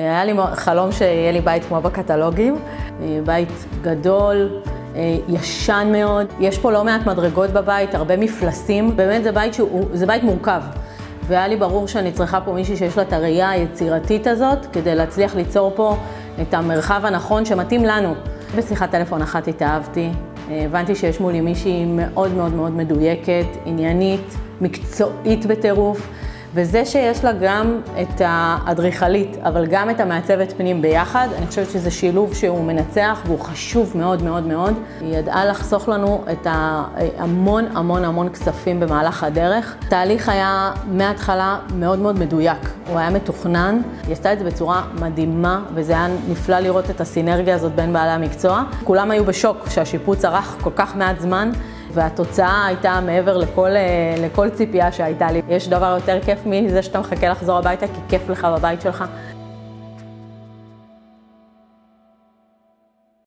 היה לי חלום שיהיה לי בית כמו בקטלוגים, בית גדול, ישן מאוד. יש פה לא מעט מדרגות בבית, הרבה מפלסים. באמת זה בית מורכב. והיה לי ברור שאני צריכה פה מישהי שיש לה את הראייה היצירתית הזאת, כדי להצליח ליצור פה את המרחב הנכון שמתאים לנו. בשיחת טלפון אחת התאהבתי, הבנתי שיש מולי מישהי מאוד מאוד מאוד מדויקת, עניינית, מקצועית בטירוף. וזה שיש לה גם את האדריכלית, אבל גם את המעצבת פנים ביחד, אני חושבת שזה שילוב שהוא מנצח והוא חשוב מאוד מאוד מאוד. היא ידעה לחסוך לנו את המון המון המון כספים במהלך הדרך. התהליך היה מההתחלה מאוד מאוד מדויק, הוא היה מתוכנן. היא עשתה את זה בצורה מדהימה, וזה היה נפלא לראות את הסינרגיה הזאת בין בעלי המקצוע. כולם היו בשוק שהשיפוץ ארך כל כך מעט זמן, והתוצאה הייתה מעבר לכל ציפייה שהייתה לי. יש דבר יותר כיף מזה שאתה מחכה לחזור הביתה, כי כיף לך בבית שלך.